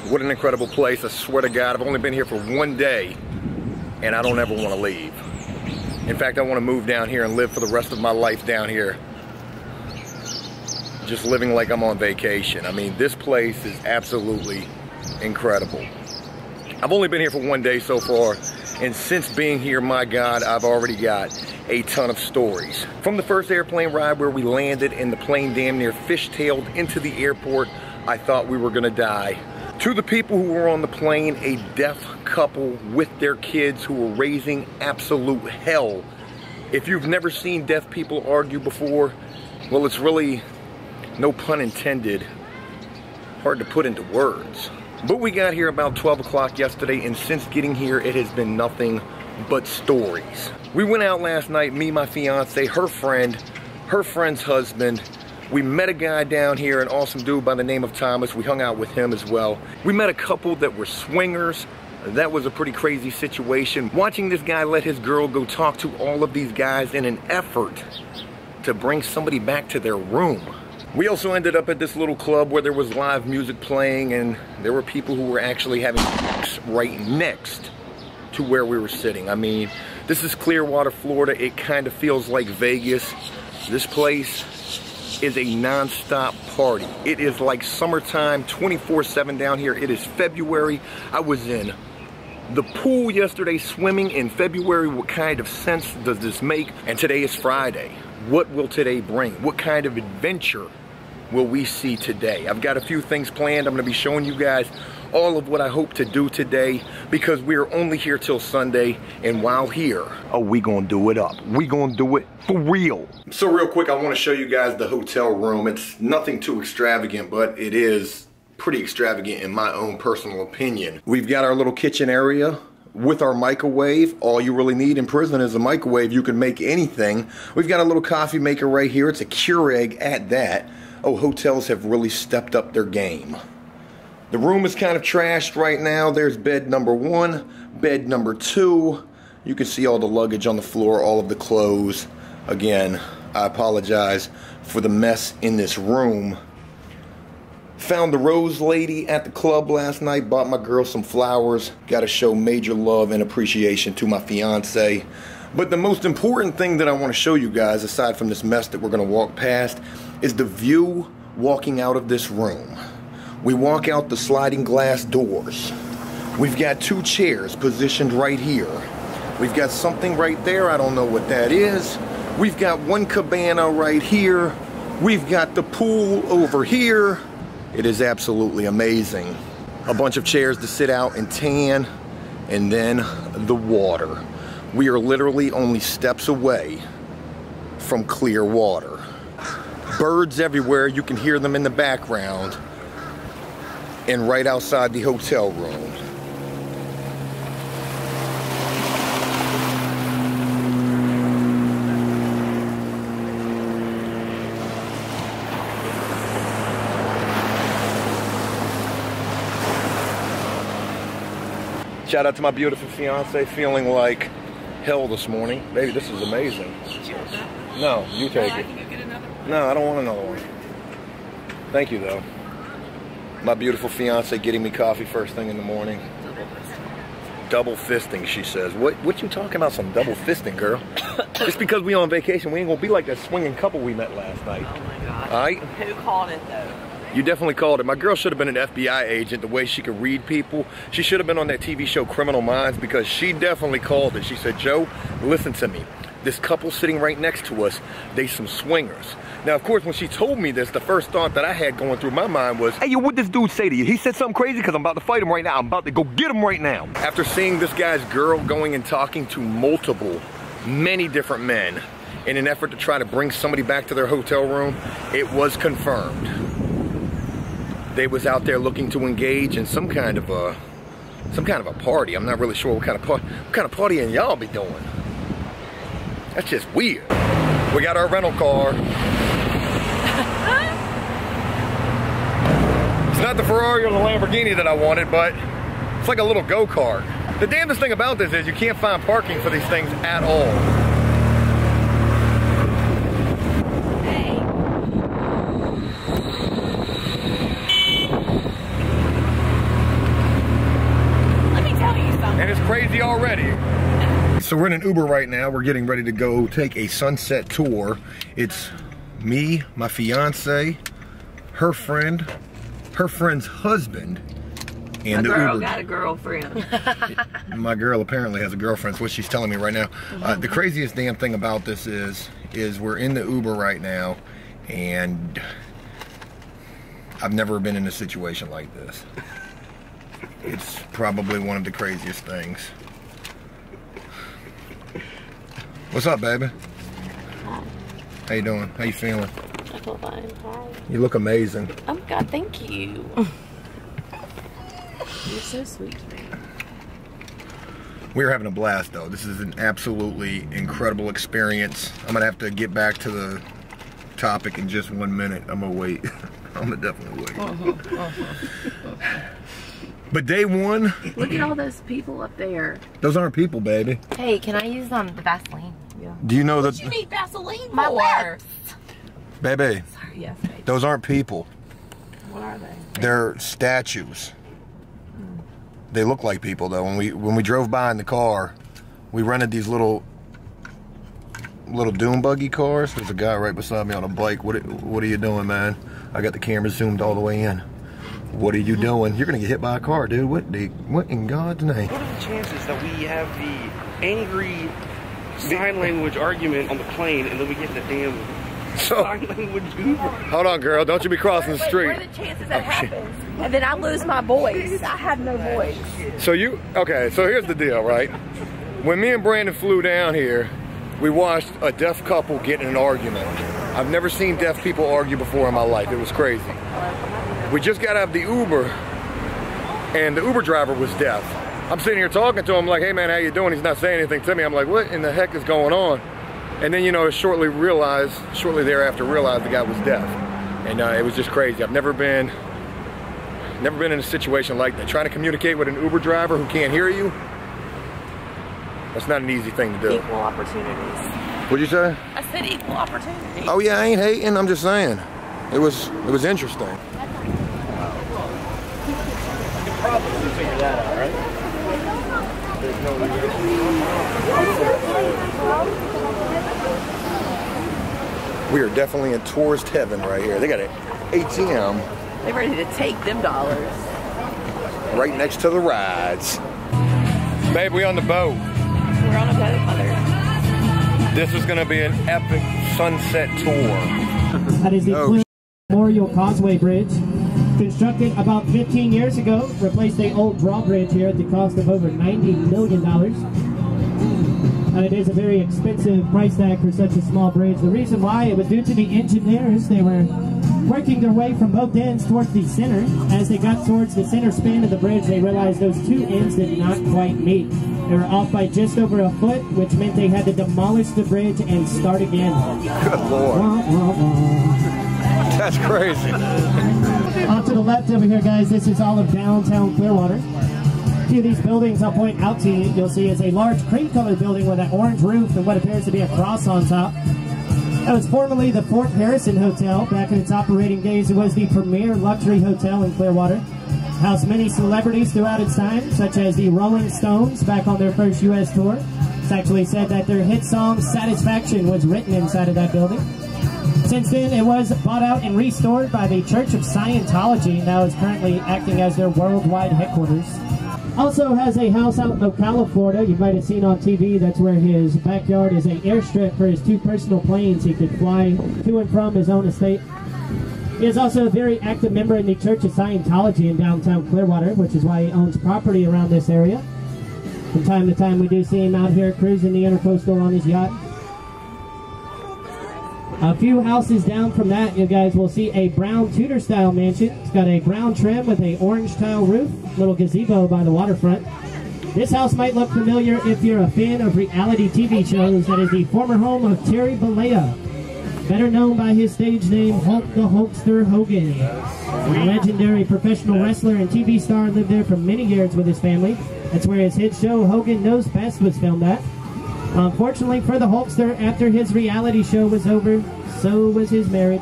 What an incredible place. I swear to God, I've only been here for one day and I don't ever want to leave. In fact, I want to move down here and live for the rest of my life down here. Just living like I'm on vacation. I mean, this place is absolutely incredible. I've only been here for one day so far, and since being here, my God, I've already got a ton of stories. From the first airplane ride where we landed and the plane damn near fishtailed into the airport, I thought we were gonna die, to the people who were on the plane, a deaf couple with their kids who were raising absolute hell. If you've never seen deaf people argue before, well, it's really, no pun intended, hard to put into words. But we got here about 12 o'clock yesterday, and since getting here, it has been nothing but stories. We went out last night, me, my fiance, her friend's husband. We met a guy down here, an awesome dude by the name of Thomas. We hung out with him as well. We met a couple that were swingers. That was a pretty crazy situation. Watching this guy let his girl go talk to all of these guys in an effort to bring somebody back to their room. We also ended up at this little club where there was live music playing, and there were people who were actually having sex right next to where we were sitting. I mean, this is Clearwater, Florida. It kind of feels like Vegas. This place is a non-stop party. It is like summertime, 24/7 down here. It is February. I was in the pool yesterday swimming in February. What kind of sense does this make? And today is Friday. What will today bring? What kind of adventure will we see today? I've got a few things planned. I'm gonna be showing you guys all of what I hope to do today, because we're only here till Sunday, and while here, oh, we gonna do it up. We gonna do it for real. So real quick, I wanna show you guys the hotel room. It's nothing too extravagant, but it is pretty extravagant in my own personal opinion. We've got our little kitchen area with our microwave. All you really need in prison is a microwave. You can make anything. We've got a little coffee maker right here. It's a Keurig at that. Oh, hotels have really stepped up their game. The room is kind of trashed right now. There's bed number 1, bed number 2. You can see all the luggage on the floor, all of the clothes. Again, I apologize for the mess in this room. Found the Rose Lady at the club last night, bought my girl some flowers. Got to show major love and appreciation to my fiance. But the most important thing that I want to show you guys, aside from this mess that we're going to walk past, is the view walking out of this room. We walk out the sliding glass doors. We've got 2 chairs positioned right here. We've got something right there, I don't know what that is. We've got 1 cabana right here. We've got the pool over here. It is absolutely amazing. A bunch of chairs to sit out and tan, and then the water. We are literally only steps away from clear water. Birds everywhere, you can hear them in the background, and right outside the hotel room. Shout out to my beautiful fiance, feeling like hell this morning. Baby, this is amazing. No, you take it. No, I don't want another one. Thank you, though. My beautiful fiance getting me coffee first thing in the morning. Double fisting, she says. What you talking about, some double fisting, girl? Just because we on vacation, we ain't gonna be like that swinging couple we met last night. Oh my God. All right? Who called it, though? You definitely called it. My girl should have been an FBI agent, the way she could read people. She should have been on that TV show Criminal Minds, because she definitely called it. She said, Joe, listen to me. This couple sitting right next to us, they some swingers. Now, of course, when she told me this, the first thought that I had going through my mind was, hey, yo, what'd this dude say to you? He said something crazy? Because I'm about to fight him right now. I'm about to go get him right now. After seeing this guy's girl going and talking to many different men in an effort to try to bring somebody back to their hotel room, it was confirmed. They was out there looking to engage in some kind of a party. I'm not really sure what kind of party y'all be doing. That's just weird. We got our rental car. It's not the Ferrari or the Lamborghini that I wanted, but it's like a little go-kart. The damnedest thing about this is you can't find parking for these things at all. already. So we're in an Uber right now. We're getting ready to go take a sunset tour. It's me, my fiance, her friend, her friend's husband, and the girl Uber. got a girlfriend. My girl apparently has a girlfriend. That's what she's telling me right now. The craziest damn thing about this is we're in the Uber right now, and I've never been in a situation like this. It's probably one of the craziest things. What's up, baby? Hi. How you doing? How you feeling? I feel fine. Hi. You look amazing. Oh God, thank you. You're so sweet to me. We're having a blast though. This is an absolutely incredible experience. I'm gonna have to get back to the topic in just 1 minute. I'm gonna wait. I'm gonna definitely wait. But day one. Look at all those people up there. Those aren't people, baby. Hey, can I use the Vaseline? Yeah. Do you know that? You need Vaseline My for? lips. Baby, Sorry, yes, baby. those aren't people. What are they? They're statues. They look like people though. When we drove by in the car, we rented these little dune buggy cars. There's a guy right beside me on a bike. What are you doing, man? I got the camera zoomed all the way in. What are you doing? You're gonna get hit by a car, dude. What in God's name? What are the chances that we have the angry sign language argument on the plane and then we get the damn sign language Uber? Hold on, girl. Don't you be crossing the street. What are the chances that happens? And then I lose my voice. I have no voice. So okay, so here's the deal, right? When me and Brandon flew down here, we watched a deaf couple get in an argument. I've never seen deaf people argue before in my life. It was crazy. We just got out of the Uber, and the Uber driver was deaf. I'm sitting here talking to him like, hey man, how you doing? He's not saying anything to me. I'm like, what in the heck is going on? And then, you know, shortly thereafter realized the guy was deaf. And it was just crazy. I've never been in a situation like that. Trying to communicate with an Uber driver who can't hear you, that's not an easy thing to do. Equal opportunities. What'd you say? I said equal opportunities. Oh yeah, I ain't hating, I'm just saying. It was interesting. Probably figure that out, right? We are definitely in tourist heaven right here. They got an ATM They're ready to take them dollars. right next to the rides. Babe, we on the boat. We're on a boat, mother. This is gonna be an epic sunset tour. That is the Clearwater Memorial Causeway Bridge. Constructed about 15 years ago, replaced the old drawbridge here at the cost of over $90 million. It is a very expensive price tag for such a small bridge. The reason why, it was due to the engineers. They were working their way from both ends towards the center. As they got towards the center span of the bridge, they realized those two ends did not quite meet. They were off by just over a foot, which meant they had to demolish the bridge and start again. Good Lord. Wah, wah, wah. That's crazy. Off to the left over here, guys, this is all of downtown Clearwater. A few of these buildings I'll point out to you, you'll see is a large cream-colored building with an orange roof and what appears to be a cross on top. That was formerly the Fort Harrison Hotel. Back in its operating days, it was the premier luxury hotel in Clearwater. Housed many celebrities throughout its time, such as the Rolling Stones back on their first U.S. tour. It's actually said that their hit song, Satisfaction, was written inside of that building. Since then, it was bought out and restored by the Church of Scientology, now is currently acting as their worldwide headquarters. Also has a house out in Ocala, Florida. You might have seen on TV, that's where his backyard is an airstrip for his 2 personal planes he could fly to and from his own estate. He is also a very active member in the Church of Scientology in downtown Clearwater, which is why he owns property around this area. From time to time, we do see him out here cruising the intercoastal on his yacht. A few houses down from that, you guys will see a brown Tudor-style mansion. It's got a brown trim with an orange tile roof, little gazebo by the waterfront. This house might look familiar if you're a fan of reality TV shows. That is the former home of Terry Bollea, better known by his stage name Hulk the Hulkster Hogan. A legendary professional wrestler and TV star, lived there for many years with his family. That's where his hit show Hogan Knows Best was filmed at. Unfortunately for the Hulkster, after his reality show was over, so was his marriage.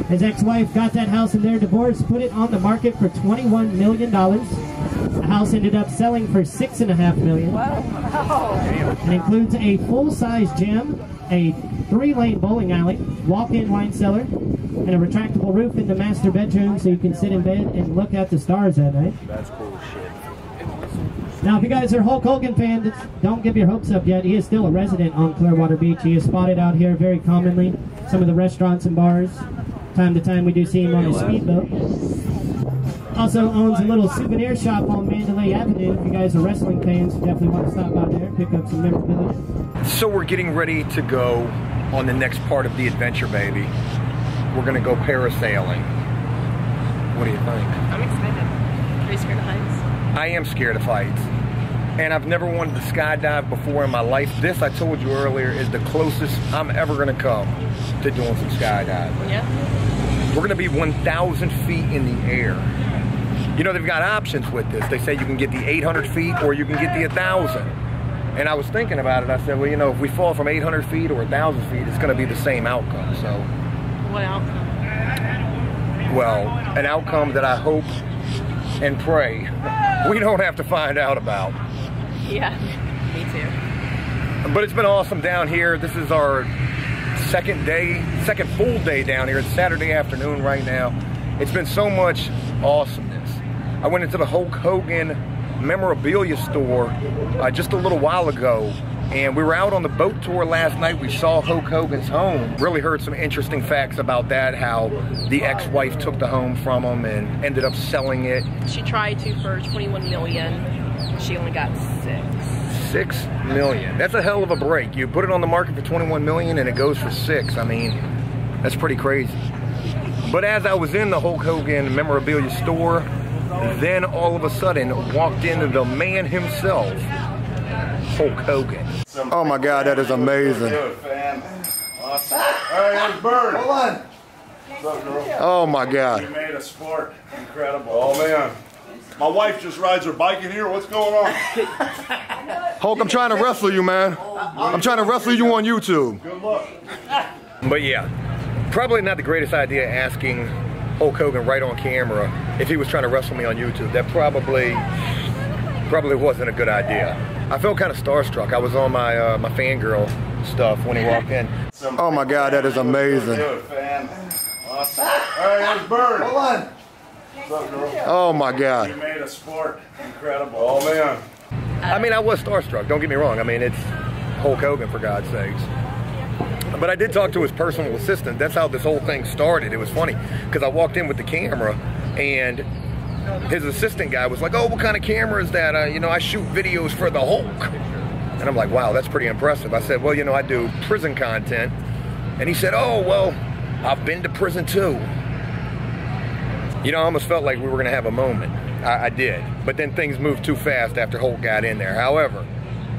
His ex-wife got that house in their divorce, put it on the market for $21 million. The house ended up selling for $6.5 million. It includes a full-size gym, a 3-lane bowling alley, walk-in wine cellar, and a retractable roof in the master bedroom so you can sit in bed and look at the stars at night. That's cool shit. Now, if you guys are Hulk Hogan fans, don't give your hopes up yet. He is still a resident on Clearwater Beach. He is spotted out here very commonly. Some of the restaurants and bars. Time to time, we do see him on his speedboat. Also owns a little souvenir shop on Mandalay Avenue. If you guys are wrestling fans, you definitely want to stop out there, pick up some memorabilia. So we're getting ready to go on the next part of the adventure, baby. We're going to go parasailing. What do you think? I'm excited. Are you scared of heights? I am scared of heights, and I've never wanted to skydive before in my life. This, I told you earlier, is the closest I'm ever going to come to doing some skydiving. Yeah. We're going to be 1,000 feet in the air. You know, they've got options with this. They say you can get the 800 feet or you can get the 1,000. And I was thinking about it. I said, well, you know, if we fall from 800 feet or 1,000 feet, it's going to be the same outcome. So, What outcome? well, an outcome that I hope and pray we don't have to find out about. Yeah, me too. But it's been awesome down here. This is our second full day down here. It's Saturday afternoon right now. It's been so much awesomeness. I went into the Hulk Hogan memorabilia store just a little while ago, and we were out on the boat tour last night. We saw Hulk Hogan's home. Really heard some interesting facts about that, how the ex-wife took the home from him and ended up selling it. She tried to for $21 million. She only got $6 million. That's a hell of a break. You put it on the market for $21 million and it goes for $6. I mean, that's pretty crazy. But as I was in the Hulk Hogan memorabilia store, then all of a sudden walked into the man himself, Hulk Hogan. Oh my God, that is amazing. Awesome. All right, here's Bird. Hold on. What's up, girl? Oh my God. You made a sport. Incredible. Oh man. My wife just rides her bike in here. What's going on? Hulk, I'm trying to wrestle you, man. I'm trying to wrestle you on YouTube. Good luck. But yeah, probably not the greatest idea asking Hulk Hogan right on camera if he was trying to wrestle me on YouTube. That probably wasn't a good idea. I felt kind of starstruck. I was on my my fangirl stuff when he walked in. Oh my God, that is amazing. Good, fan. Awesome. All right, here's Bird. Hold on. What's up, girl? Oh my God. You made a sport. Incredible. Oh man. I mean, I was starstruck. Don't get me wrong. I mean, it's Hulk Hogan, for God's sakes. But I did talk to his personal assistant. That's how this whole thing started. It was funny because I walked in with the camera and his assistant guy was like, oh, what kind of camera is that? You know, I shoot videos for the Hulk. And I'm like, wow, that's pretty impressive. I said, well, you know, I do prison content. And he said, oh, well, I've been to prison too. You know, I almost felt like we were going to have a moment. I did. But then things moved too fast after Hulk got in there. However,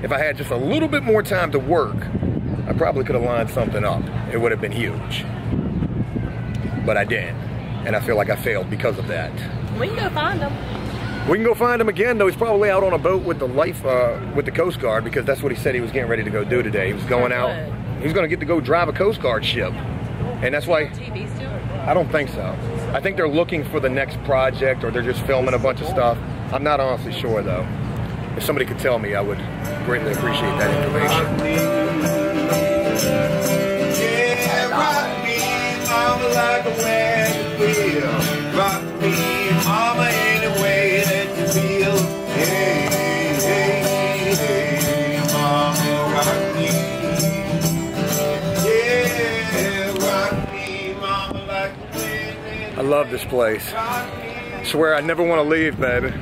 if I had just a little bit more time to work, I probably could have lined something up. It would have been huge. But I didn't. And I feel like I failed because of that. We can go find him. We can go find him again, though. He's probably out on a boat with the with the Coast Guard, because that's what he said he was getting ready to go do today. He was going out. He was going to get to go drive a Coast Guard ship. And that's why... TV's doing it. I don't think so. I think they're looking for the next project, or they're just filming a bunch of stuff. I'm not honestly sure, though. If somebody could tell me, I would greatly appreciate that information. Yeah, rock me, mama, like a wagon wheel. Rock me, mama, any way that you feel. Hey, hey, hey, hey, mama, rock me. Yeah, rock me, mama, like a wind. I love this place. I swear I never want to leave, baby.